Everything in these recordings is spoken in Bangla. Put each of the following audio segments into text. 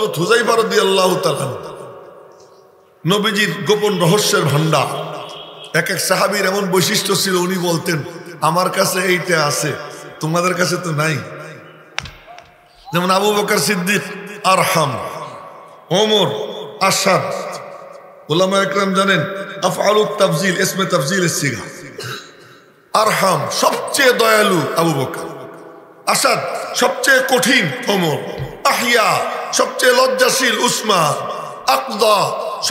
হযরত হুযায়ফা রাদিয়াল্লাহু তাআলা নবীজির গোপন রহস্যের ভান্ডার। এক এক সাহাবীর এমন বৈশিষ্ট্য ছিল, উনি বলতেন আমার কাছে এইটা আছে, তোমাদের কাছে তো নাই। যেমন আবু বকর সিদ্দিক আরহাম, ওমর আসাদ। উলামা ইকরাম জানেন আফআলুত তাফজিল ইসমে তাফজিলের সিগা। আরহাম সবচেয়ে দয়ালু আবু বকর, আসাদ সবচেয়ে কঠিন ওমর, আহিয়া সবচেয়ে লজ্জাশীল উসমান, আকদা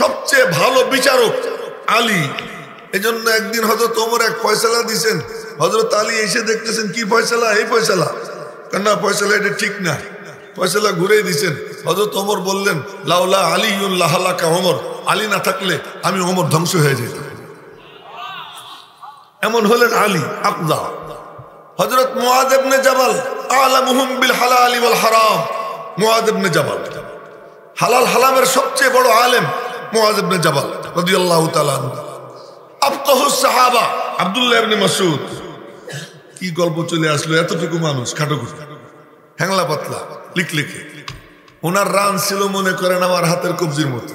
সবচেয়ে ভালো বিচারক আলী। এজন্য একদিন হযরত ওমর এক ফয়সালা দিয়েছেন, হযরত আলী এসে দেখতেছেন কি ফয়সালা, এই ফয়সালা, না ফয়সালা এটা ঠিক না, ফয়সালা ঘুরে দিয়েছেন। হযরত ওমর বললেন লাউলা আলীউন লাহালাকা ওমর, আলী না থাকলে আমি ওমর ধ্বংস হয়ে যেতাম। এমন হলেন আলী আকদা। হযরত মুআয ইবনে জাবাল আ'লামুহুম বিল হালাল ওয়াল হারাম, মুআয ইবনে জাবাল হালাল হারামের সবচেয়ে বড় আলেম মুআয ইবনে জাবাল রাদিয়াল্লাহু তাআলা আনহু। আফকাহুস সাহাবা আব্দুল্লাহ ইবনে মাসউদ। কি গল্প চলে আসলো, এতটুকু মানুষ খাটোখুটো হ্যাংলা পাতলা লিখলিখে। ওনার রান ছিল মনে করেন আমার হাতের কবজির মতো,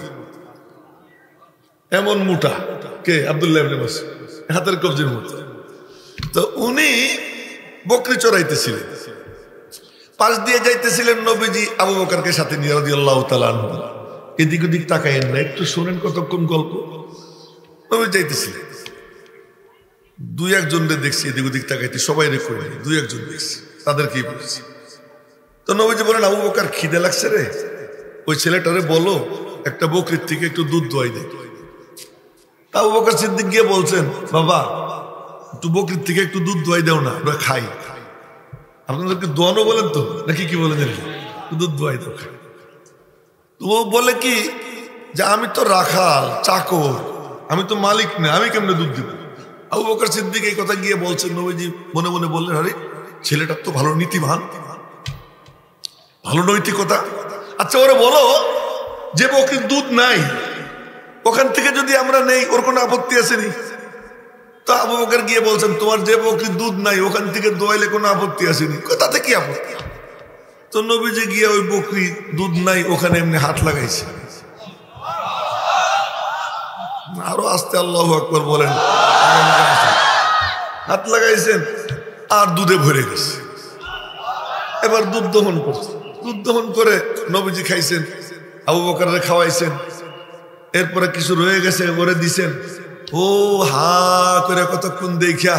এমন মোটা। কে? আব্দুল্লাহ ইবনে মাসউদ, হাতের কবজির মতো। তো উনি বকরি চড়াইতেছিলেন, পাশ দিয়ে যাইতেছিলেন নবীজি আবু বকরকে সাথে নিয়ে রাদিয়াল্লাহু তাআলা আনহু। এদিক ওদিক তাকায়েন না, একটু শোনেন কতক্ষণ গল্প। নবী যাইতেছিলেন, দুই একজনকে দেখছি এদিক ওদিক তাকাইতে, সবাই রে করে দুই একজন দেখছি, তাদেরকেই বলছি। তো নবীজি বলেন আবু বকর খিদে লাগছে রে, ওই ছেলেটারে বলো একটা বকরির থেকে একটু দুধ দোয়াই দেয়। আবু বকর সিদ্দিক গিয়ে বলছেন বাবা একটু বকরির থেকে একটু দুধ দোয়াই দাও না, আমরা খাই। আপনাদেরকে দোয়ানো বলেন তো নাকি কি বলেন, দুধ দোয়াই দাও খাই। তো ও বলে কি যে আমি তো রাখাল চাকর, আমি তো মালিক না, আমি কেমনে দুধ দিব। আবু বকর সিদ্দিক এই কথা গিয়ে বলছেন, নবীজি মনে মনে বললেন আরে ছেলেটা তো ভালো নীতিবান, ভালো নৈতিকতা। আচ্ছা ওরা বলো যে বকরির দুধ নাই ওখান থেকে যদি আমরা নেই ওর কোনো আপত্তি আসেনি? তো আবু বকর গিয়ে বলছেন তোমার যে বকরির দুধ নাই ওখান থেকে দোয়াইলে কোনো আপত্তি আসেনি, তাতে কি আপত্তি? তো নবীজি গিয়ে ওই বকরি দুধ নাই ওখানে এমনি হাত লাগাইছে। আরো আস্তে আল্লাহু আকবার বলেন, হাত লাগাইছেন আর দুধে ভরে গেছে। এবার দুধ দহন করছে, দুধ দহন করে নবীজি খাইছেন, আবু বকররে খাওয়াইছেন। এরপরে কিছু রয়ে গেছে ওরে দিছেন। ও হা করে কতক্ষণ দেখিয়া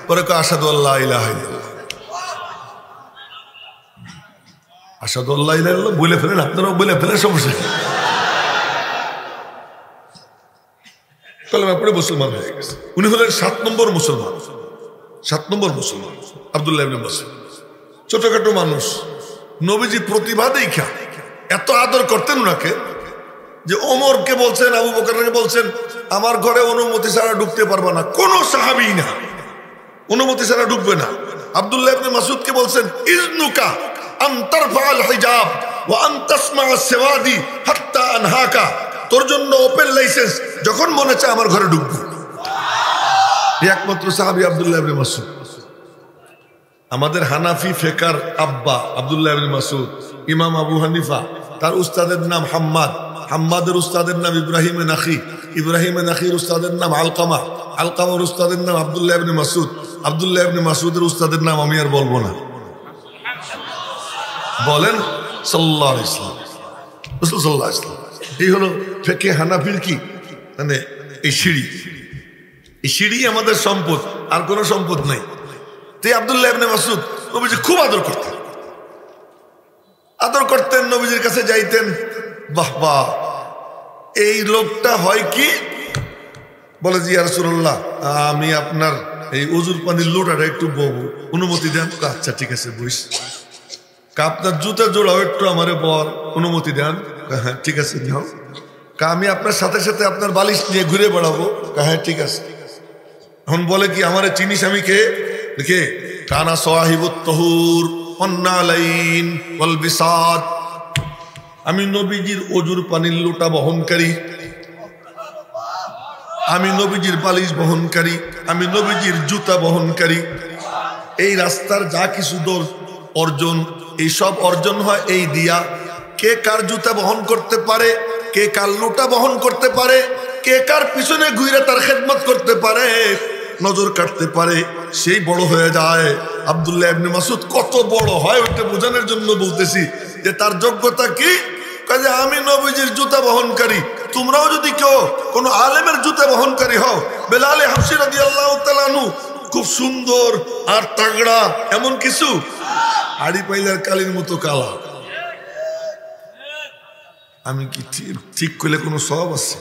পরে আশহাদু আল্লা ইলাহা ইল্লাল্লাহ, আশহাদু আল্লা ইলাহা ইল্লাল্লাহ বলে ফেলেন, আপনারাও বলে ফেলেন, সমস্যা কালেমা পড়ে মুসলমান হয়ে গেছে। উনি হলেন 7 নম্বর মুসলমান, 7 নম্বর মুসলমান আব্দুল্লাহ ইবনে মাসউদ। ছোটখাটো মানুষ, নবীজি প্রতিভা দেখা এত আদর করতেন ওনাকে যে ওমরকে বলছেন, আবু বকরকে বলছেন আমার ঘরে অনুমতি ছাড়া ঢুকতে পারবে না, কোন সাহাবী না অনুমতি ছাড়া ঢুকবে না। আব্দুল্লাহ ইবনে মাসউদকে বলছেন ইজনুকা আন তারফাল হিজাব ওয়া আন তাসমা আস-সাওয়াদি হাত্তা আনহাকা, তোর জন্য ওপেন লাইসেন্স, যখন মনে চায় আমার ঘরে ঢুকবো। একমাত্র সাহাবী আব্দুল্লাহ ইবনে মাসউদ। আমাদের হানাফি ফিকার আব্বা আব্দুল্লাহ ইবনে মাসউদ, ইমাম আবু হানিফা তার উস্তাদের নাম হাম্মাদ, হাম্মাদের উস্তাদের নাম ইব্রাহিম নাখি, ইব্রাহিম নাখির উস্তাদের নাম আলকামা, আলকামার উস্তাদের নাম আব্দুল্লাহ ইবনে মাসউদ, আব্দুল্লাহ ইবনে মাসউদের উস্তাদের নাম আমি আর বলবো না, বলেন সাল্লাল্লাহু আলাইহি ওয়াসাল্লাম, রাসূল সাল্লাল্লাহু আলাইহি ওয়াসাল্লাম। এই হলো ফিকহে হানাফির কি মানে এই সিঁড়ি, এই সিঁড়ি আমাদের সম্পদ, আর কোনো সম্পদ নাই। তাই আব্দুল্লাহ ইবনে মাসউদ নবীজি খুব আদর করতেন, আদর করতেন, নবীজির কাছে যাইতেন। বাহ বাহ, এই লোকটা হয় কি বলে জি ইয়া রাসূলুল্লাহ আমি আপনার এই ওযুর পানির লোটাটা একটু বলবো, অনুমতি দেন? আচ্ছা ঠিক আছে বইস। আপনার জুতা জোড়াও একটু আমারে বল, অনুমতি দেন? হ্যাঁ ঠিক আছে যাও। আমি আপনার সাথে সাথে আপনার বালিশ নিয়ে ঘুরে বেড়াবো? হ্যাঁ ঠিক আছে। এখন বলে কি আমারে চিনিস আমি কে? দেখে কানা সাহিবুত তাহুর ওয়ান্নালাইন ওয়াল বিসাদ, আমি নবীজির ওযুর পানির লোটা বহনকারী, আমি নবীজির বালিশ বহনকারী, আমি নবীজির জুতা বহনকারী। এই রাস্তার যা কিছু অর্জন, এই সব অর্জন হয় এই দিয়া। কে কার জুতা বহন করতে পারে, কে কার লোটা বহন করতে পারে, কে কার পিছনে ঘুরে তার খেদমত করতে পারে, নজর কাটতে পারে, সেই বড় হয়ে যায়। আব্দুল্লাহ ইবনে মাসউদ কত বড় হয় ওইটা বোঝানোর জন্য বলতেছি যে তার যোগ্যতা কি। কাজে আমি নবীজির জুতা বহনকারী, তোমরাও যদি কেউ কোনো আলেমের জুতা বহনকারী হও, বেলাল হাবশী রাদিয়াল্লাহু তাআলা আনহু খুব সুন্দর আর তাগড়া, এমন কিছু আড়ি পাইলার কালির মতো কালা। আমি কি ঠিক করলে কোনো সওয়াব আছে?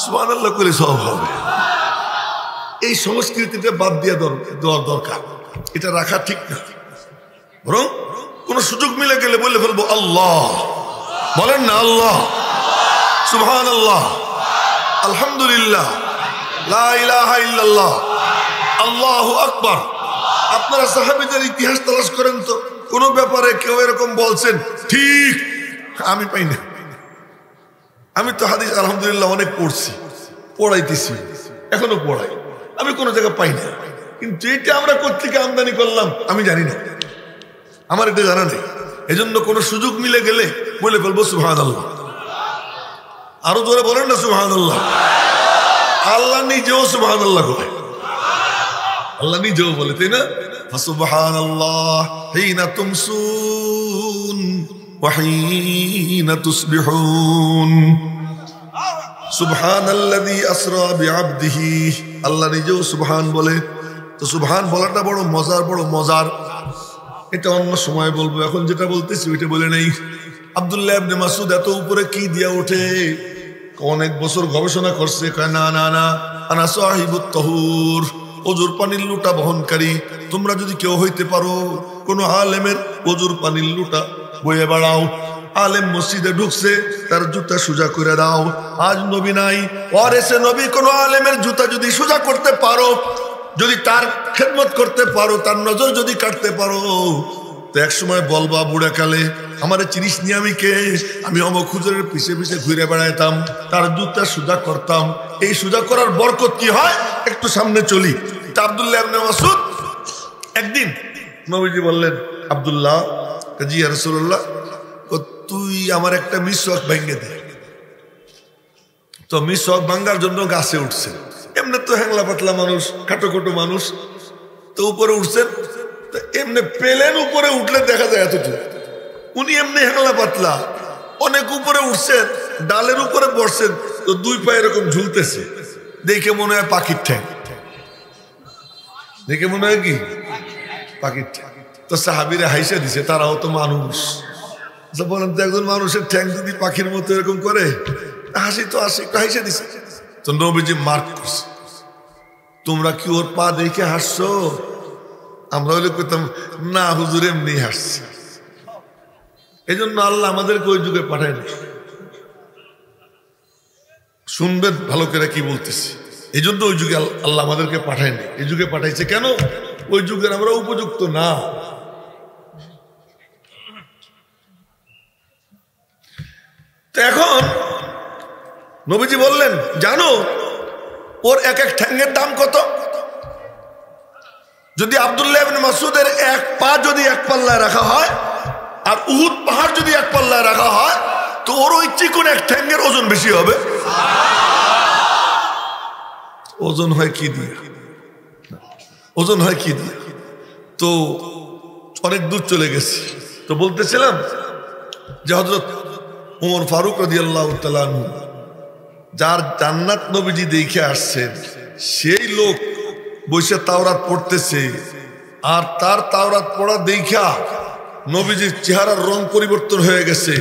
সুবহানাল্লাহ করলে সওয়াব হবে। এই সংস্কৃতিটা বাদ দিয়ে দেওয়ার দরকার, এটা রাখা ঠিক না। বরং কোন সুযোগ মিলে গেলে বলে ফেলবো আল্লাহ, বলেন না আল্লাহ, সুবহানাল্লাহ, আলহামদুলিল্লাহ, লা ইলাহা ইল্লাল্লাহ, আল্লাহু আকবার। আপনারা সাহাবীদের ইতিহাস তালাশ করেন তো, কোন ব্যাপারে কেউ এরকম বলছেন ঠিক আমি পাই না। আমি তো হাদিস আলহামদুলিল্লাহ অনেক পড়ছি, পড়াইতেছি, এখনো পড়াই, আমি কোনো জায়গায় পাই না। কিন্তু এটা আমরা কোত্থেকে আমদানি করলাম আমি জানি না, আমার এটা জানা নেই। এজন্য কোন সুযোগ মিলে গেলে বলে ফেলবো সুবহানাল্লাহ। আরো জোরে বলেন না সুবহানাল্লাহ। আল্লাহ নিজেও সুবহানাল্লাহ বলে, আল্লাহ নিজেও বলে, তাই না? ফাসুবহানাল্লাহ হিনা তুমসুন ওয়া হিনা তুসবিহুন, সুবহানাল্লাযী আসরা বিআবদিহি। আল্লাহ নিজেও সুবহান বলে। তো সুবহান বলাটা বড় মজার, বড় মজার। এটা অন্য সময় বলবো, এখন যেটা বলতেছি ওইটা বলে নেই। আব্দুল্লাহ ইবনে মাসউদ এত উপরে কি দিয়া ওঠে, অনেক বছর গবেষণা করছে। না না না, আনা সাহিবুত তাহুর, ওজুর পানির লুটা বহনকারী। তোমরা যদি কেউ হইতে পারো, কোন আলেমের ওজুর পানির লুটা বয়ে বেড়াও। আলেম মসজিদে ঢুকছে, তার জুতা সোজা করে দাও। আজ নবী নাই, ওয়ারিসে নবী কোন আলেমের জুতা যদি সোজা করতে পারো, যদি তার খেদমত করতে পারো, তার নজর যদি কাটতে পারো, তো এক সময় বলবা বুড়া কালে আমারে চিনিস নি আমি কে? আমি অমুক হুজুরের পিছে পিছে ঘুরে বেড়াইতাম, তার জুতা সোজা করতাম। এই সোজা করার বরকত কি হয়, একটু সামনে চলি। তা আব্দুল্লাহ ইবনে মাসউদ একদিন নবীজি বললেন, আব্দুল্লাহ, জি ইয়া রাসূলুল্লাহ, তুই আমার একটা মিসওয়াক ভেঙে দে। তো মিসওয়াক ভাঙার জন্য গাছে উঠছেন। এমনি তো হ্যাংলা পাতলা মানুষ, খাটো খাটো মানুষ, তো উপরে উঠছেন। তো এমনি পেলেন উপরে উঠলে দেখা যায় এতটুকু, উনি এমনি হ্যাংলা পাতলা অনেক উপরে উঠছেন, ডালের উপরে বসছেন, তো দুই পায়ে এরকম ঝুলতেছে, দেখে মনে হয় পাখির ঠ্যাং, দেখে মনে হয় কি পাখির ঠ্যাং। তো সাহাবীরা হাইসা দিছে, তারাও তো মানুষ। বলেন তো একজন মানুষের ঠ্যাং যদি পাখির মতো এরকম করে, হাসি তো আসে, একটু হাইসা দিছে। তো নবীজি মার্ক করছে, তোমরা কি ওর পা দেখে হাসছো? আমরা হলে কইতাম না হুজুর এমনি হাসছে। এই জন্য আল্লাহ আমাদেরকে ওই যুগে পাঠায় না। শুনবেন ভালো করে কি বলতেছি। এই জন্য ওই যুগে আল্লাহ আমাদেরকে পাঠায় না। এই যুগে পাঠাইছে কেন? ওই যুগের আমরা উপযুক্ত না। তো এখন নবীজি বললেন, জানো ওর এক এক ঠ্যাঙ্গের দাম কত? যদি আব্দুল্লাহ ইবনে মাসউদের এক পা যদি এক পাল্লায় রাখা হয়, আর উহুদ পাহাড় যদি এক পাল্লায় রাখা হয়, তো ওর ওই চিকন এক ঠ্যাঙ্গের ওজন বেশি হবে। ওজন হয় কি দিয়ে? ওজন হয় কি দিয়ে? তো অনেক দূর চলে গেছে। তো বলতেছিলাম যে হযরত ওমর ফারুক রাদিয়াল্লাহু তাআলা আনহু, যার জান্নাত নবীজি দেখে আসছেন, সেই লোক বসে তাওরাত পড়তেছে, আর তার তাওরাত পড়া দেখা নবীজির চেহারার রং পরিবর্তন হয়ে গেছে।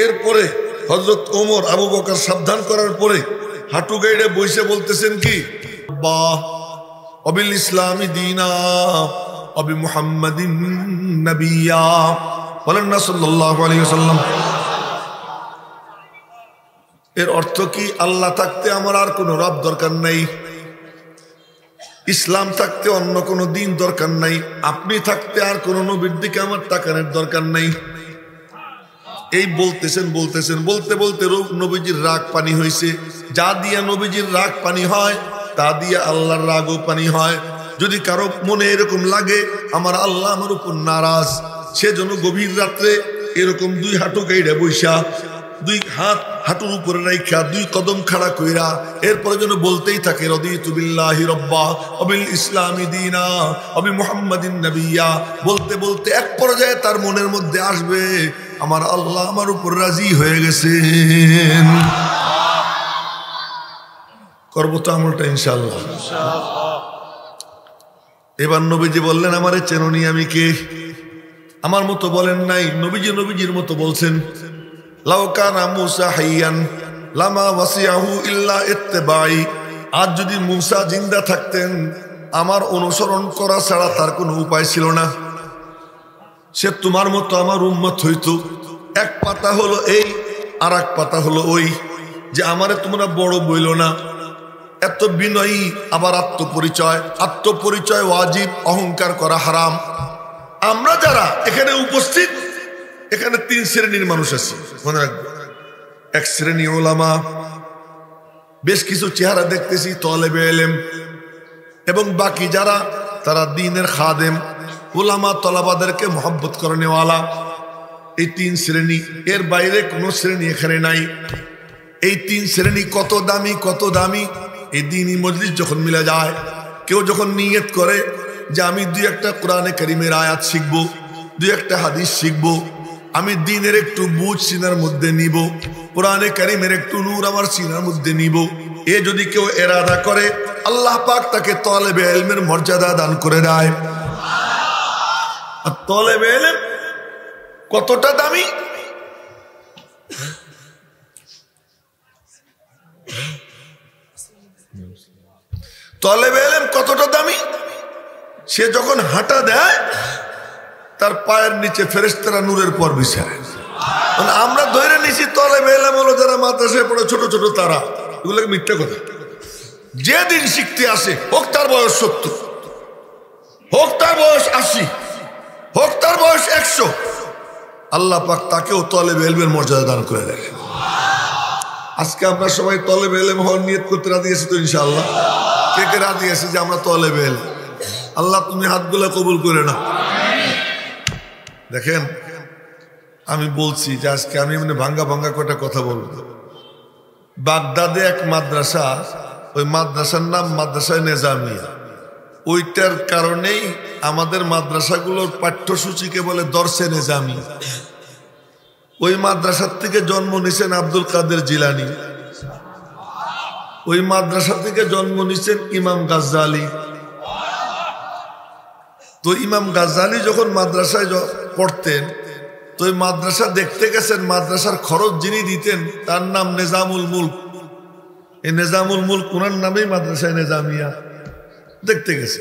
এরপরে হযরত ওমর আবু বকর সাবধান করার পরে হাঁটু গাইড়ে বসে বলতেছেন কি, বাহ অবিল ইসলামি দীনা অবি মুহাম্মাদিন নবিয়্যা, বলেন না সাল্লাল্লাহু আলাইহি ওয়াসাল্লাম। এর অর্থ কি? আল্লাহ থাকতে আমার আর কোনো রব দরকার নাই, ইসলাম থাকতে অন্য কোনো দিন দরকার নাই, আপনি থাকতে আর কোনো নবীর দিকে আমার তাকানোর দরকার নাই। এই বলতেছেন বলতেছেন, বলতে বলতে নবীজির রাগ পানি হয়েছে। যা দিয়া নবীজির রাগ পানি হয়, তা দিয়া আল্লাহর রাগও পানি হয়। যদি কারো মনে এরকম লাগে আমার আল্লাহ আমার উপর নারাজ, সে যেন গভীর রাত্রে এরকম দুই হাঁটু গাইড়া বৈশা, দুই হাত হাঁটুর উপরে রাইখা, দুই কদম খাড়া কইরা এরপরে যেন বলতেই থাকে রাদিতু বিল্লাহি রাব্বা ওয়া বিল ইসলামি দীনা ওয়া বি মুহাম্মাদিন নাবিয়্যা। বলতে বলতে এক পর্যায়ে তার মনের মধ্যে আসবে আমার আল্লাহ আমার উপর রাজি হয়ে গেছেন। করবো তো আমলটা ইনশাআল্লাহ। এবার নবীজি বললেন আমারে চেননি আমি কে? আমার মতো বলেন নাই, নবীজি নবীজির মতো বলছেন লাউ কানা মূসা হাইয়ান লামা ওয়াসিয়াহু ইল্লা ইত্তিবাই। আজ যদি মূসা জিন্দা থাকতেন আমার অনুসরণ করা ছাড়া তার কোনো উপায় ছিল না। সে তোমার মতো আমার উম্মত হইতো। এক পাতা হলো এই আর এক পাতা হলো ওই, যে আমারে তোমরা বড় বইল না। এত বিনয়ী, আবার আত্মপরিচয়। আত্মপরিচয় ওয়াজিব, অহংকার করা হারাম। আমরা যারা এখানে উপস্থিত, এখানে তিন শ্রেণীর মানুষ আছে মনে রাখবো। এক শ্রেণী ওলামা, বেশ কিছু চেহারা দেখতেছি তলেবে ইলম, এবং বাকি যারা তারা দ্বীনের খাদেম, ওলামা তলাবাদেরকে মহব্বত করে নেওয়ালা। এই তিন শ্রেণী, এর বাইরে কোনো শ্রেণী এখানে নাই। এই তিন শ্রেণী কত দামি, কত দামি। এই দ্বীনি মজলিস যখন মিলে যায়, কেউ যখন নিয়ত করে যে আমি দুই একটা কোরআনে কারীমের আয়াত শিখবো, দুই একটা হাদিস শিখবো, আমি দ্বীনের একটু বুঝ সিনার মধ্যে নিব, কোরআনে কারীমের একটু নূর আমার সিনার মধ্যে নিব, এ যদি কেউ এরাদা করে আল্লাহ পাক তাকে তলেবে ইলমের মর্যাদা দান করে দেয়। আর তলেবে ইলম কতটা দামি, তলেবে ইলম কতটা দামি। সে যখন হাঁটা দেয় তার পায়ের নিচে ফেরেশতারা নূরের পর বিছায়। মানে আমরা ধরে নিছি তলেবে ইলম হলো যারা মাদ্রাসায় পড়ে ছোট ছোট তারা, এগুলোকে মিথ্যা কথা। যে দিন শিখতে আসে, হোক তার বয়স 70, হোক তার বয়স 80, হোক তার বয়স 100, আল্লাহ পাক তাকেও তলেবে ইলমের মর্যাদা দান করে দেয়। আজকে আমরা সবাই তলেবে ইলম হওয়ার নিয়ত করতে রাজি আছি তো ইনশাআল্লাহ? কে কে রাজি আছে যে আমরা তলেবে ইলম? আল্লাহ তুমি হাতগুলা কবুল করে না। দেখেন আমি বলছি যে আজকে আমি মানে ভাঙ্গা ভাঙ্গা কটা কথা বলবো। বাগদাদে এক মাদ্রাসা, ওই মাদ্রাসার নাম মাদ্রাসায় নেজামিয়া। ওইটার কারণেই আমাদের মাদ্রাসাগুলোর পাঠ্যসূচিকে বলে দর্শে নেজামি। ওই মাদ্রাসার থেকে জন্ম নিছেন আব্দুল কাদের জিলানী, ওই মাদ্রাসা থেকে জন্ম নিছেন ইমাম গাজ্জালি। তো ইমাম গাজ্জালি যখন মাদ্রাসায় পড়তেন, তো ওই মাদ্রাসা দেখতে গেছেন, মাদ্রাসার খরচ যিনি দিতেন তার নাম নেজামুল মুলক। এই নেজামুল মুলক ওনার নামেই মাদ্রাসায় নেজামিয়া। দেখতে গেছে,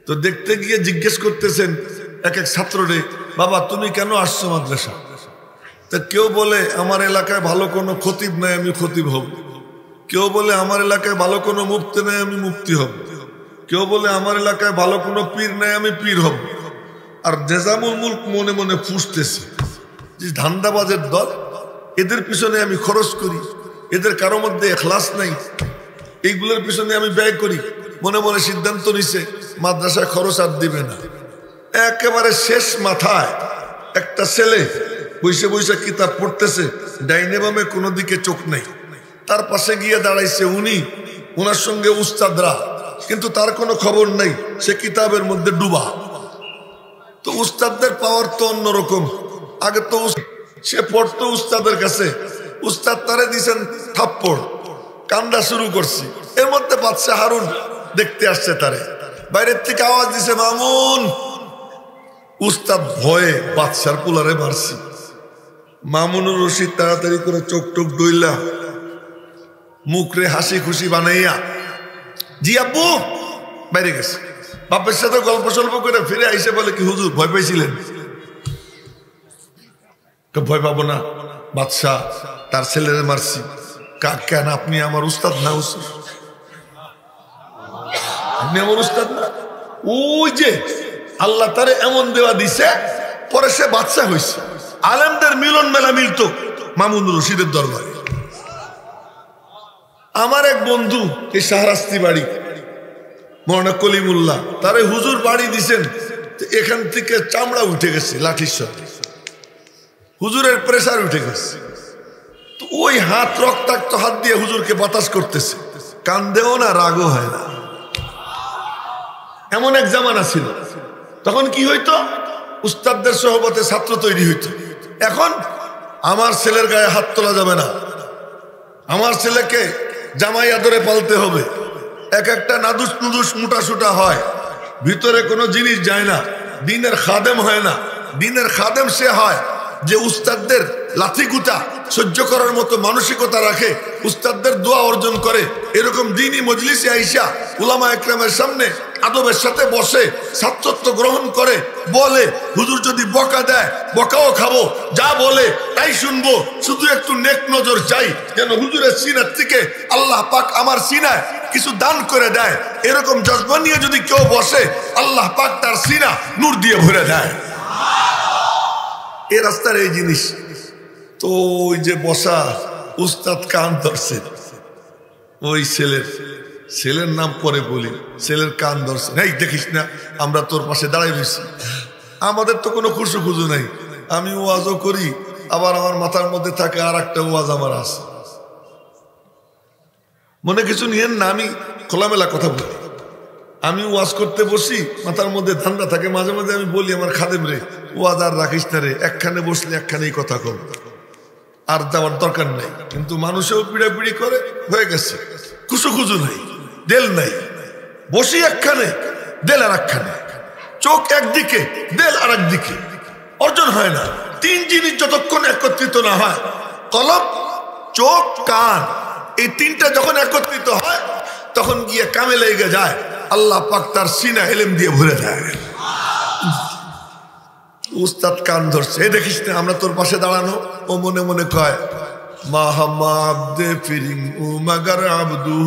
তো দেখতে গিয়ে জিজ্ঞেস করতেছেন এক এক ছাত্ররে, বাবা তুমি কেন আসছো মাদ্রাসা? তা কেউ বলে আমার এলাকায় ভালো কোনো খতিব নাই, আমি খতিব হব। কেউ বলে আমার এলাকায় ভালো কোনো মুফতি নাই, আমি মুফতি হব। কেউ বলে আমার এলাকায় ভালো কোনো পীর নাই, আমি পীর হব। আর নেজামুল মুলক মনে মনে ফুসতেছে যে ধান্দাবাজের দল, এদের পিছনে আমি খরচ করি, এদের কারো মধ্যে এখলাস নাই, এইগুলোর পিছনে আমি ব্যয় করি। মনে মনে সিদ্ধান্ত নিছে মাদ্রাসায় খরচ আর দিবে না। একেবারে শেষ মাথায় একটা ছেলে বসে বসে কিতাব পড়তেছে, ডাইনে বামে কোনো দিকে চোখ নেই। তার পাশে গিয়ে দাঁড়াইছে উনি, ওনার সঙ্গে উস্তাদরা, কিন্তু তার কোনো খবর নেই, সে কিতাবের মধ্যে ডুবা। তো উস্তাদদের পাওয়ার তো অন্যরকম। আগে তো সে পড়তো উস্তাদের কাছে, উস্তাদ তারে দিছেন থাপ্পড়, কান্দা শুরু করছি। এর মধ্যে বাদশা হারুন দেখতে আসছে তারে, বাইরের থেকে আওয়াজ দিছে মামুন। উস্তাদ ভয়ে বাদশার কুলারে মারছি। মামুনুর রশিদ তাড়াতাড়ি করে চোখ টোক ডইলা মুখরে হাসি খুশি বানাইয়া জি আব্বু বাইরে গেছে। বাপের সাথে গল্প সল্প করে ফিরে আইসে বলে কি হুজুর ভয় পাইছিলেন? ভয় পাবো না, বাদশা তার ছেলেরে মারছি। কেন আপনি আমার উস্তাদ না? আপনি আমার উস্তাদ না? ওই যে আল্লাহ তারে এমন দেওয়া দিছে, পরে সে বাদশা হয়েছে। আলেমদের মিলন মেলা মিলতো মামুনুর রশিদের দরবারে। আমার এক বন্ধু এই শাহরাস্তি বাড়ি, মৌলানা কলিমুল্লাহ, তারে হুজুর বাড়ি দিছেন, এখান থেকে চামড়া উঠে গেছে লাঠির সাথে। হুজুরের প্রেসার উঠে গেছে, তো ওই হাত রক্তাক্ত হাত দিয়ে হুজুরকে বাতাস করতেছে, কান্দেও না রাগও হয় না। এমন এক জামানা ছিল। তখন কি হইতো, উস্তাদদের সহবতে ছাত্র তৈরি হইতো। এখন আমার ছেলের গায়ে হাত তোলা যাবে না, আমার ছেলেকে জামাই আদরে পালতে হবে। এক একটা নাদুস নুদুস মোটা সুটা হয়, ভিতরে কোনো জিনিস যায় না, দিনের খাদেম হয় না। দিনের খাদেম সে হয় যে উস্তাদদের লাথিগুতা সহ্য করার মতো মানসিকতা রাখে, উস্তাদদের দোয়া অর্জন করে। এরকম দ্বীনি মজলিসে আইসা উলামা একরামের সামনে আদবের সাথে বসে ছাত্রত্ব গ্রহণ করে, বলে হুজুর যদি বকা দেয় বকাও খাবো, যা বলে তাই শুনবো, শুধু একটু নেক নজর চাই যেন হুজুরের সিনার থেকে আল্লাহ পাক আমার সিনায় কিছু দান করে দেয়। এরকম জজবা নিয়ে যদি কেউ বসে, আল্লাহ পাক তার সিনা নূর দিয়ে ভরে দেয়। এই রাস্তার এই জিনিস। তো ওই যে বসা উস্তাদ কান ধরছে, ওই ছেলের নাম পরে বলি, ছেলের কান ধরছে, এই দেখিস না আমরা তোর পাশে দাঁড়াই রয়েছি। আমাদের তো কোনো খুশু খুঁজু নাই, আমি ওয়াজও করি, আবার আমার মাথার মধ্যে থাকে আর একটা ওয়াজ আমার আছে। মনে কিছু নিয়েন না, আমি খোলামেলা কথা বলি। আমি ওয়াজ করতে বসি, মাথার মধ্যে ধান্দা থাকে, মাঝে মাঝে আমি বলি আমার খাদেম রে, ওয়াজ আর রাখিস না রে, একখানে বসলে একখানেই কথা কম, আর যাওয়ার দরকার নাই। কিন্তু মানুষেও পিড়াপিড়ি করে, হয়ে গেছে, খুশু খুঁজু নাই, দেল নাই, বসি একখানে দেল আর একখানে, চোখ একদিকে দেল আর একদিকে, অর্জন হয় না। তিন জিনিস যতক্ষণ একত্রিত না হয়, কলব চোখ কান, এই তিনটা যখন একত্রিত হয় তখন গিয়ে কামে লেগে যায়, আল্লাহ পাক তার সিনা এলেম দিয়ে ভরে দেয়। উস্তাদ কান ধরছে, এ দেখিস না আমরা তোর পাশে দাঁড়ানো। ও মনে মনে কয় মাহামা আব্দে ফিরিং উ মাগার আবদু,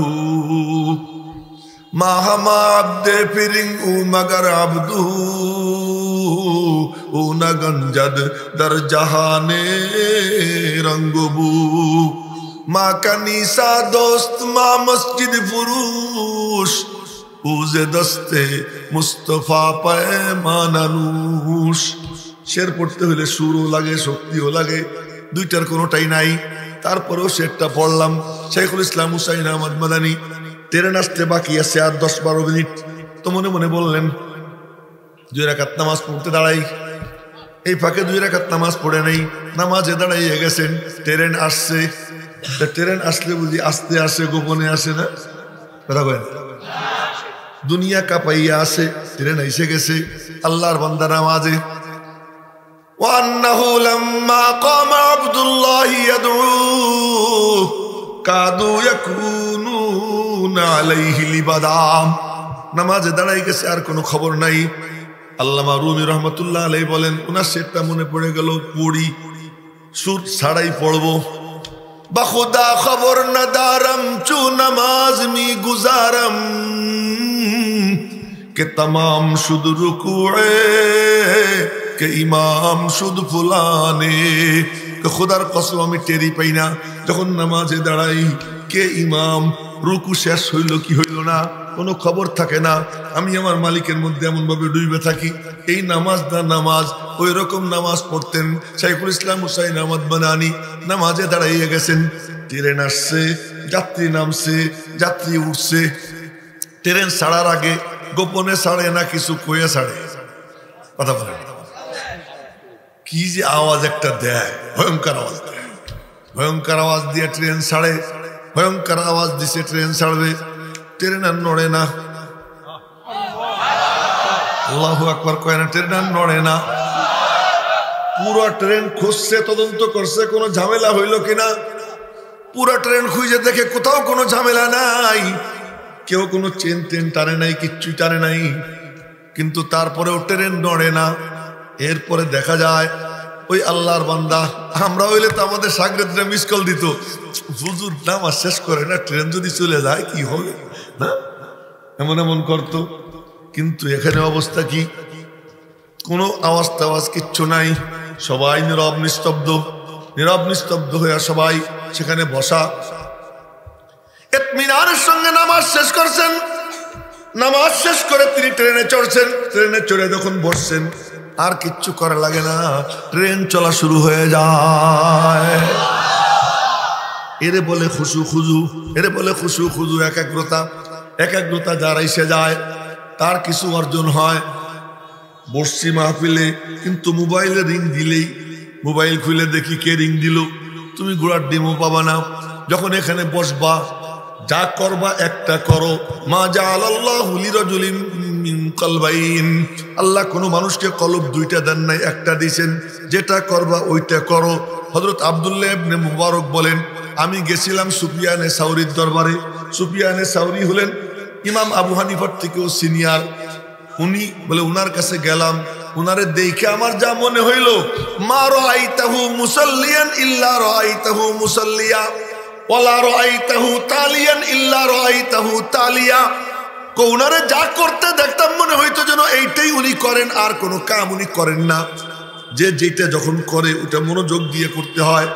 মাহামা আব্দে ফিরিং উ মাগার আবদু, ও না গঞ্জদ দর জাহানে রঙ্গবু, মা কানিসা দোস্ত মা মসজিদ ফুরুষ, উজে দস্তে মুস্তফা পায়মানানুষ। শের পড়তে হলে সুরও লাগে, শক্তিও লাগে, দুইটার কোনোটাই নাই। তারপরেও শেরটা পড়লাম। শাইখুল ইসলাম হুসাইন আহমদ মাদানী ট্রেন আসতে বাকি আছে আর 10-12 মিনিট। তো মনে মনে বললেন 2 রাকাত নামাজ পড়তে দাঁড়াই। এই ফাঁকে 2 রাকাত নামাজ পড়ে নেই, নামাজে দাঁড়াইয়ে গেছেন। ট্রেন আসছে, ট্রেন আসলে বুঝি আস্তে আসে, গোপনে আসে না, কথা বলেন, দুনিয়া কাঁপাইয়া আসে। ট্রেন এসে গেছে, আল্লাহর বান্দা নামাজে। ওয়ান্নাহু লাম্মা কামা আব্দুল্লাহি ইয়াদউ কাদু ইয়াকুনুনা আলাইহি লিবাদাম। নামাজে দাঁড়াই গেছে, আর কোনো খবর নাই। আল্লামা রুমি রহমতুল্লাহ আলাইহি বলেন, ওনার সেটা মনে পড়ে গেল, পড়ি, সুর ছাড়াই পড়বো। বাখুদা খবর না দারম চু নমাজ মি গুজারম, কে তমাম শুধু রুকুয়ে কে ইমাম শুধু ফুলানে। খুদার কসম আমি টেরি পাই না যখন নামাজে দাঁড়াই, কে ইমাম, রুকু শেষ হইল কি হইল না, কোনো খবর থাকে না। আমি আমার মালিকের মধ্যে এমন ভাবে ডুবে থাকি। এই নামাজ না নামাজ, ওই রকম নামাজ পড়তেন শাইখুল ইসলাম হুসাইন আহমদ মাদানী। নামাজে দাঁড়াইয়ে গেছেন, ট্রেন আসছে, যাত্রী নামছে, যাত্রী উঠছে। ট্রেন ছাড়ার আগে গোপনে ছাড়ে না কিছু কয়ে ছাড়ে, কথা বলে, কি যে আওয়াজ একটা দেয়, ভয়ঙ্কর আওয়াজ দেয়। ভয়ঙ্কর আওয়াজ দিয়ে ট্রেন ছাড়ে, ভয়ঙ্কর আওয়াজ দিছে, ট্রেন ছাড়বে। ট্রেন আর নড়ে না, আল্লাহু আকবার কয় না, ট্রেন আর নড়ে না। পুরো ট্রেন খুঁজছে, তদন্ত করছে কোনো ঝামেলা হইল কিনা। পুরো ট্রেন খুঁজে দেখে কোথাও কোনো ঝামেলা নাই, কেউ কোনো চেন টেন টানে নাই, কিচ্ছু টানে নাই। কিন্তু তারপরেও ট্রেন নড়ে না। এরপরে দেখা যায় ওই আল্লাহর বান্দা, আমরা হইলে তো আমাদের সাগরেদরা মিস কল দিত, হুজুর নামাজ শেষ করে না, ট্রেন যদি চলে যায় কি হবে না, এমন এমন করতো। কিন্তু এখানে অবস্থা কি, কোনো আওয়াজ টাওয়াজ কিচ্ছু নাই, সবাই নীরব নিস্তব্ধ, নীরব নিস্তব্ধ হয়ে সবাই সেখানে বসা। ইতমিনানের সঙ্গে নামাজ শেষ করছেন। নামাজ শেষ করে তিনি ট্রেনে চড়ছেন। ট্রেনে চড়ে যখন বসছেন, আর কিচ্ছু করা লাগে না, ট্রেন চলা শুরু হয়ে যায়। এরে বলে খুশু খুজু, এরে বলে খুশু খুজু, একাগ্রতা। একাগ্রতা যার এসে যায় তার কিছু অর্জন হয়। বসছি মাহফিলে, কিন্তু মোবাইলে রিং দিলেই মোবাইল খুলে দেখি কে রিং দিল, তুমি ঘোড়ার ডিমও পাবা না। যখন এখানে বসবা যা করবা একটা করো। মা জাআলাল্লাহু লিরাজুলিন মিন কলবাইন, আল্লাহ কোনো মানুষকে কলব দুইটা দেন নাই, একটা দিয়েছেন, যেটা করবা ওইটা করো। হযরত আব্দুল্লাহ ইবনে মুবারক বলেন, আমি গেছিলাম সুফিয়ানে সাউরির দরবারে। সুফিয়ানে সাউরি হলেন ইমাম আবু হানিফার থেকেও সিনিয়র। উনি বলে উনার কাছে গেলাম, উনারে দেখে আমার যা মনে হইল, মা রাআইতাহু মুসাল্লিয়ান ইল্লা রাআইতাহু মুসাল্লিয়া ওয়ালা রাআইতাহু তালিয়ান ইল্লা রাআইতাহু তালিয়া। উনারে যা করতে দেখতাম মনে হইতো যেন এইটাই উনি করেন, আর কোনো কাম উনি করেন না। যে যেটা যখন করে ওটা মনোযোগ দিয়ে করতে হয়।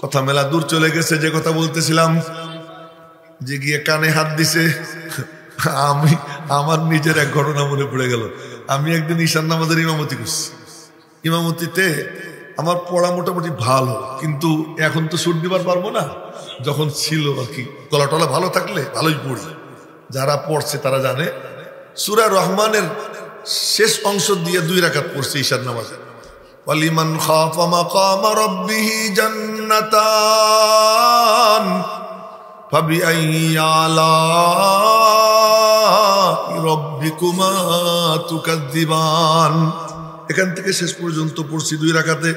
কথা মেলা দূর চলে গেছে, যে কথা বলতেছিলাম, যে গিয়ে কানে হাত দিছে। আমি আমার নিজের এক ঘটনা মনে পড়ে গেল। আমি একদিন ঈশান নামাজের ইমামতি করছি। ইমামতিতে আমার পড়া মোটামুটি ভালো, কিন্তু এখন তো সুর দিবার পারবো না। যখন ছিল আর কি, গলা টলা ভালো থাকলে ভালোই পড়ি। যারা পড়ছে তারা জানে। সূরা রহমানের শেষ অংশ দিয়ে 2 রাকাত পড়ছে ঈশান নামাজে। ওয়ালিমান খাফা মাকামা রাব্বিহি জান্নাতান ফাবিআইয়ি আলাই রাব্বিকুমা তুকাযযিবান। এখান থেকে শেষ পর্যন্ত পড়ছি 2 রাকাতে।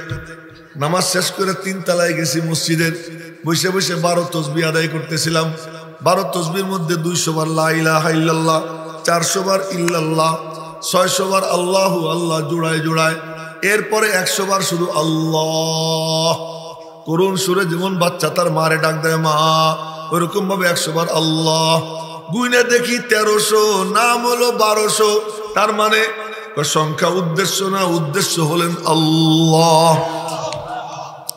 নামাজ শেষ করে 3 তলায় গেছি মসজিদের, বসে বসে 12 তাসবিহ আদায় করতেছিলাম। 12 তাসবিহর মধ্যে 200 বার লা ইলাহা ইল্লাল্লাহ, 400 বার ইল্লাল্লাহ, 600 বার আল্লাহু আল্লাহ জোড়ায় জোড়ায়। এরপরে 100 বার শুধু আল্লাহ। করুণ সুরে যেমন বাচ্চা তার মারে ডাক দেয় মা, ওইরকম ভাবে 100 বার আল্লাহ। গুইনা দেখি 1300, নাম হলো 1200। তার মানে সংখ্যা উদ্দেশ্য না, উদ্দেশ্য হলেন আল্লাহ,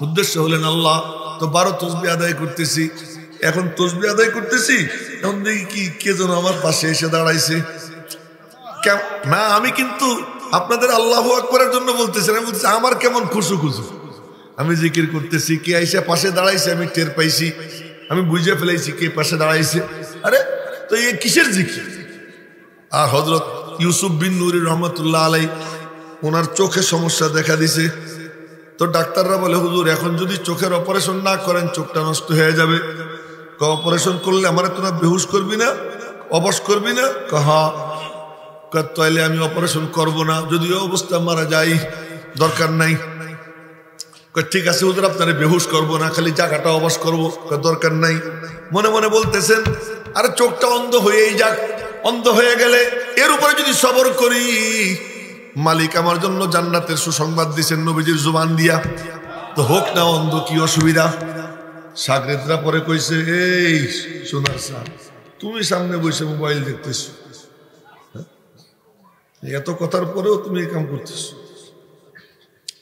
উদ্দেশ্য হলেন আল্লাহ। তো 12 তাসবিহ আদায় করতেছি। এখন তাসবিহ আদায় করতেছি, এখন দেখি কি কে যেন আমার পাশে এসে দাঁড়াইছে। না, আমি কিন্তু আপনাদের আল্লাহু আকবারের জন্য বলতেছি না, আমি বলতেছি আমার কেমন খুশু খুশু। আমি জিকির করতেছি, কে এসে পাশে দাঁড়াইছে আমি টের পাইছি। আমি বুঝে ফেলাইছি কে পাশে দাঁড়াইছে। আরে তো এই কিসের জিকির? আর হযরত ইউসুফ বিন নুরি রহমতুল্লাহ আলাই, ওনার চোখে সমস্যা দেখা দিছে। তো ডাক্তাররা বলে, হুজুর এখন যদি চোখের অপারেশন না করেন চোখটা নষ্ট হয়ে যাবে। অপারেশন করলে আমার তোরা বেহুশ করবি না, অবশ করবি না? হ্যাঁ। তাইলে আমি অপারেশন করব না, যদিও অবস্থা মারা যাই, দরকার নাই। ঠিক আছে হুজুর, আপনারা বেহুশ করবো না, খালি জায়গাটা অবশ করবো, দরকার নাই। মনে মনে বলতেছেন, আরে চোখটা অন্ধ হয়েই যাক, অন্ধ হয়ে গেলে এর উপরে যদি সবর করি, মালিক আমার জন্য জান্নাতের সুসংবাদ দিচ্ছেন নবীজির জুবান দিয়া, তো হোক না অন্ধ, কি অসুবিধা? সাগরেদরা পরে কইছে, এই সোনার সাহ, তুমি সামনে বসে মোবাইল দেখতেছো, এত কথার পরেও তুমি এই কাম করতেছো,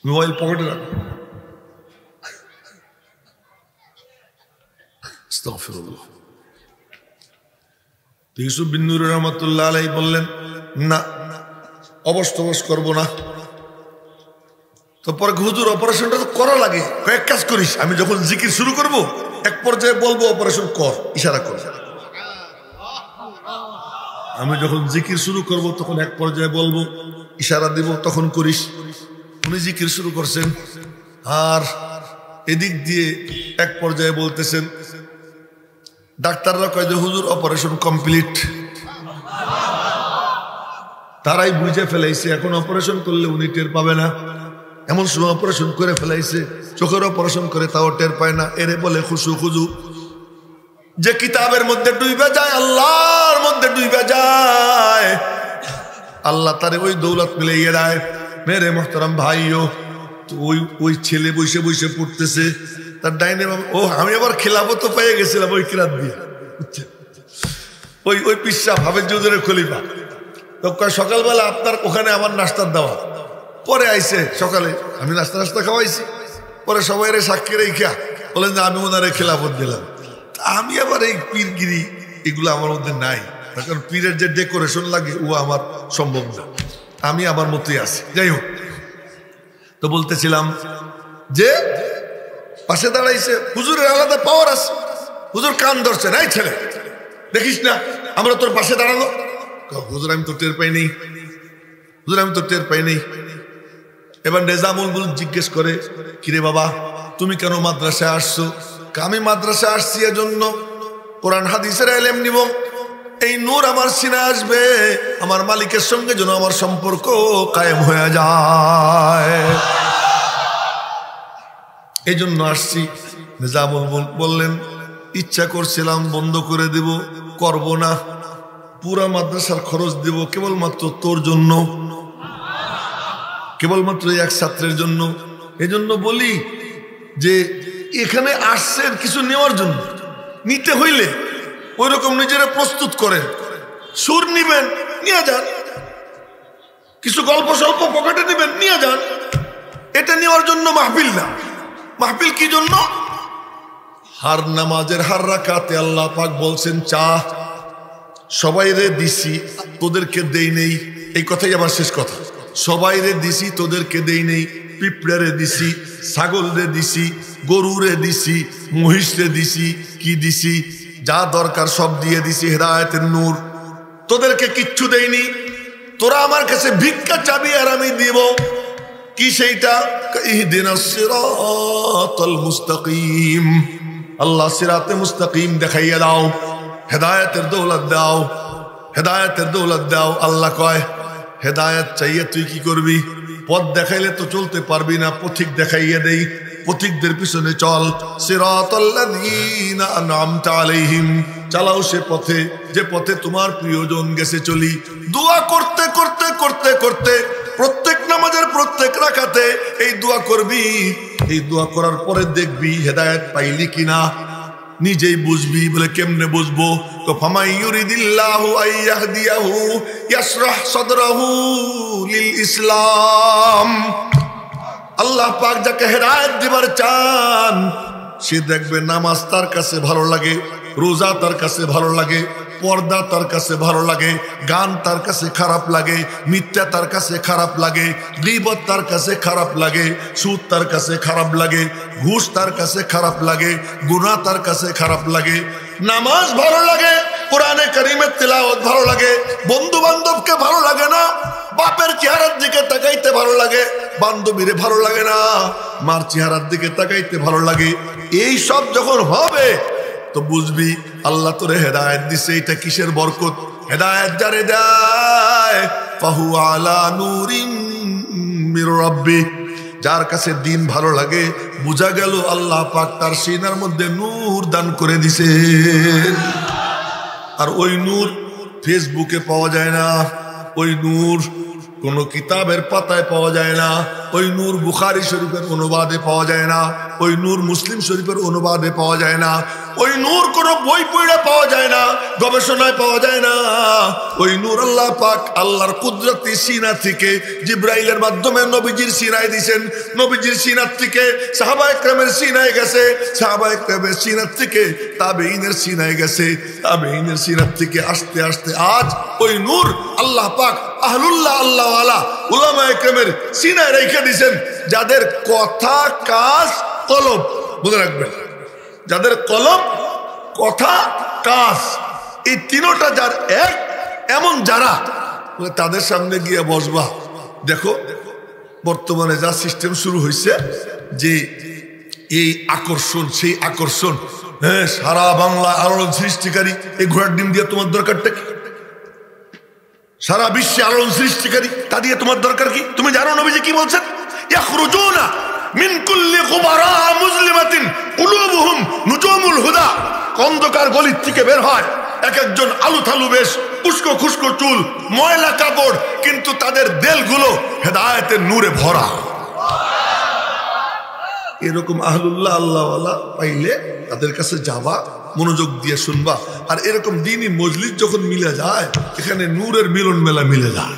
মোবাইল পকেটে রাখো। আস্তাগফিরুল্লাহ। ইউসুফ বিন নূর রহমাতুল্লাহ আলাইহি বললেন, না অবশ করবো না। তো পরে হুজুর অপারেশনটা তো করা লাগে, কয়েক কাজ করিস, আমি যখন জিকির শুরু করব এক পর্যায়ে বলবো অপারেশন কর, ইশারা কর। আমি যখন জিকির শুরু করব তখন এক পর্যায়ে বলবো, ইশারা দিব, তখন করিস। উনি জিকির শুরু করছেন, আর এদিক দিয়ে এক পর্যায়ে বলতেছেন। ডাক্তাররা কয় যে হুজুর অপারেশন কমপ্লিট। তারাই বুঝে ফেলাইছে এখন অপারেশন করলে উনি টের পাবে না। এমন সময় অপারেশন করে ফেলাইছে, চোখের অপারেশন করে তাও টের পায় না। এরে বলে খুশু খুজু। যে কিতাবের মধ্যে ডুইবে যায়, আল্লাহর মধ্যে ডুইবে যায়, আল্লাহ তারে ওই দৌলত মিলাইয়ে দেয়। মেরে মোহতারাম ভাইও, তো ওই ছেলে বসে বসে পড়তেছে, তার ডাইনে ও আমি আবার খেলাফত পেয়ে গেছিলাম ওই কিরাত দিয়ে, ওই পিসা ভাবের যুদ্ধের খলিফা। তো সকালবেলা আপনার ওখানে আমার নাস্তার দেওয়া, পরে আইসে সকালে আমি নাস্তা খাওয়াইছি, পরে সবাই সাক্ষী রেখা বলেন যে আমি ওনারে খেলাফত দিলাম। আমি আবার এই পীরগিরি এগুলো আমার মধ্যে নাই, কারণ পীরের যে ডেকোরেশন লাগে ও আমার সম্ভব না। আমি আমার মতোই আছি। যাই হোক, তো বলতেছিলাম যে পাশে দাঁড়াইছে, হুজুরের আলাদা পাওয়ার আছে। হুজুর কান ধরছে, নাই ছেলে দেখিস না আমরা তোর পাশে দাঁড়ানো। হুজুর আমি তো টের পাই নেই, হুজুর আমি তো টের পাই নেই। এবার নেজামুল জিজ্ঞেস করে, কিরে বাবা তুমি কেন মাদ্রাসায় আসছো? আমি মাদ্রাসায় আসছি এজন্য কোরআন হাদিসের ইলম নিব, এই নূর আমার সিনায় আসবে, আমার মালিকের সঙ্গে যেন আমার সম্পর্ক কায়েম হয়ে যায়, এই জন্য আসছি। নিজামুল বললেন, ইচ্ছা করছিলাম বন্ধ করে দেব, করব না, পুরা মাদ্রাসার খরচ দেব কেবলমাত্র তোর জন্য, কেবলমাত্র এক ছাত্রের জন্য। এজন্য বলি যে এখানে আসছেন কিছু নেওয়ার জন্য, নিতে হইলে ওই রকম নিজেরা প্রস্তুত করেন। সুর নিবেন, নিয়ে যান, কিছু গল্প স্বল্প পকেটে নেবেন, নিয়ে যান। এটা নেওয়ার জন্য মাহফিল না। মাহফিল কি জন্য? হার নামাজের হার রাকাতে আল্লাহ পাক বলছেন, চা সবাই রে দিছি তোদেরকে দেই নেই। এই কথাই আমার শেষ কথা। সবাই রে দিছি তোদেরকে দেই নেই। পিঁপড়ে রে দিছি, ছাগল রে দিছি, গরু রে দিছি, মহিষ রে দিছি, কি দিছি? যা দরকার সব দিয়ে দিছি, হেদায়েতের নূর। তোদেরকে কিচ্ছু দেইনি, তোরা আমার কাছে ভিক্ষা চাবি আর আমি দিব। কি সেইটা? ইহদিনাস সিরাতাল মুস্তাকিম। আল্লাহ সিরাতে মুস্তাকিম দেখাইয়া দাও, হেদায়েতের দৌলত দাও, হেদায়েতের দৌলত দাও। আল্লাহ কয়, হেদায়েত চাইয়ে তুই কি করবি? পথ দেখাইলে তো চলতে পারবি না, পথিক দেখাইয়া দেই, পথিকদের পিছনে চল। সিরাতাল্লাযীনা আনআমতা আলাইহিম, চালাও সে পথে যে পথে তোমার প্রিয়জন গেছে চলি। দোয়া করতে করতে করতে করতে প্রত্যেক নামাজের প্রত্যেক রাকাতে এই দোয়া করবি। এই দোয়া করার পরে দেখবি হেদায়েত পাইলি কিনা, নিজেই বুঝবি। বলে কেমনে বুঝবো? তো ফামাই ইউরিদিল্লাহু আইয়াহদিয়াহু ইয়াশরাহ সাদরাহু লিল ইসলাম। আল্লাহ পাক যাকে হেদায়েত দিবার চান, সে দেখবে নামাজ তার কাছে ভালো লাগে, রোজা তার কাছে ভালো লাগে, পর্দা তার কাছে ভালো লাগে, গান তার কাছে খারাপ লাগে, মিথ্যা তার কাছে খারাপ লাগে, গীবত তার কাছে খারাপ লাগে, সুদ তার কাছে খারাপ লাগে, ঘুষ তার কাছে খারাপ লাগে, গুনাহ তার কাছে খারাপ লাগে। নামাজ ভালো লাগে, কোরআনে কারীমের তিলাওয়াত ভালো লাগে, বন্ধু বান্ধবকে ভালো লাগে না, বাপের চেহারার দিকে তাকাইতে ভালো লাগে, বান্ধবীরে ভালো লাগে না, মার চেহারার দিকে তাকাইতে ভালো লাগে। এই সব যখন হবে তো বুঝবি আল্লাহ তোরে হেদায়েত দিছে। এটা কিসের বরকত? হেদায়েত যারে দেয় ফাহু আলা নূরিম মির রাব্বি, যার কাছে দিন ভালো লাগে, বুঝা গেল আল্লাহ পাক তার সিনার মধ্যে নূর দান করে দিছেন। আর ওই নূর ফেসবুকে পাওয়া যায় না, ওই নূর কোন কিতাবের পাতায় পাওয়া যায় না, ওই নূর বুখারী শরীফের অনুবাদে পাওয়া যায় না, ওই নূর মুসলিম শরীফের অনুবাদে পাওয়া যায় না, ওই নূর কোন বই পড়ে পাওয়া যায় না, গবেষণায় পাওয়া যায় না। ওই নূর আল্লাহ পাক আল্লাহর কুদরতি সিনা থেকে জিবরাইলের মাধ্যমে নবীজির সিনায় দিয়েছেন, নবীজির সিনার থেকে সাহাবায়ে কেরামের সিনায় গেছে, সাহাবায়ে কেরামের সিনার থেকে তাবেঈনের সিনায় গেছে, তাবেঈনের সিনার থেকে আস্তে আস্তে আজ ওই নূর আল্লাহ পাক আহলুল্লাহ আল্লাহওয়ালা উলামায়ে কেরামের সিনায় রেখে দিয়েছেন, যাদের কথা কাজ কলব। মনে রাখবেন, যাদের কলব, কথা, কাজ, এই তিনটা যার এক, এমন যারা তাদের সামনে গিয়ে বসবা। দেখো বর্তমানে যা সিস্টেম শুরু হয়েছে, যে এই আকর্ষণ সেই আকর্ষণ, হ্যাঁ, সারা বাংলা আলোড়ন সৃষ্টিকারী এই ঘোড়ার ডিম দিয়ে তোমার দরকারটা কি? সারা বিশ্বে আলোড়ন সৃষ্টিকারী, তা দিয়ে তোমার দরকার কি? তুমি জানো নবীজি কি বলছেন? ইয়াখরুজুনা মিন কুল্লি গুবারা মুজলিমাতিন কুলুবুহুম নুজুমুল হুদা। অন্ধকার গলির থেকে বের হয় এক একজন আলু থালু বেশ, উস্কো খুস্কো চুল, ময়লা কাপড়, কিন্তু তাদের দেলগুলো হেদায়েতের নূরে ভরা। এরকম আহলুল্লাহ আল্লাহওয়ালা পাইলে তাদের কাছে যাবা, মনোযোগ দিয়ে শুনবা। আর এরকম দ্বীনি মজলিস যখন মিলে যায়, এখানে নূরের মিলন মেলা মিলে যায়।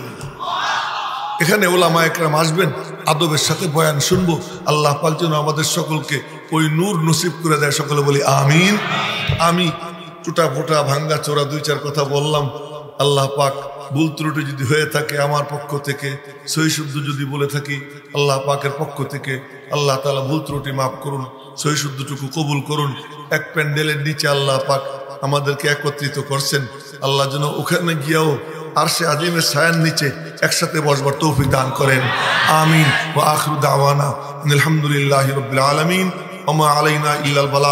এখানে ওলামায়ে কেরাম আসবেন, আদবের সাথে বয়ান শুনবো। আল্লাহ পাক যেন আমাদের সকলকে ওই নূর নসিব করে দেয়। সকলে বলি আমিন। আমি টুটা ফোটা ভাঙ্গা চোরা দুই চার কথা বললাম, আল্লাহ পাক ভুল ত্রুটি যদি হয়ে থাকে আমার পক্ষ থেকে, সহি শুদ্ধ যদি বলে থাকি আল্লাহ পাকের পক্ষ থেকে, আল্লাহ তাআলা ভুল ত্রুটি মাফ করুন, সহি শুদ্ধটুকু কবুল করুন। এক প্যান্ডেলের নিচে আল্লাহ পাক আমাদেরকে একত্রিত করছেন, আল্লাহ যেন ওখানে গিয়েও আরশে আজিমের ছায়ার নিচে একসাথে বসবার তৌফিক দান করেন। আমিন। ওয়া আখিরু দাওয়ানা আলহামদুলিল্লাহি রাব্বিল আলামিন ওয়া মা আলাইনা ইল্লাল বালাগ।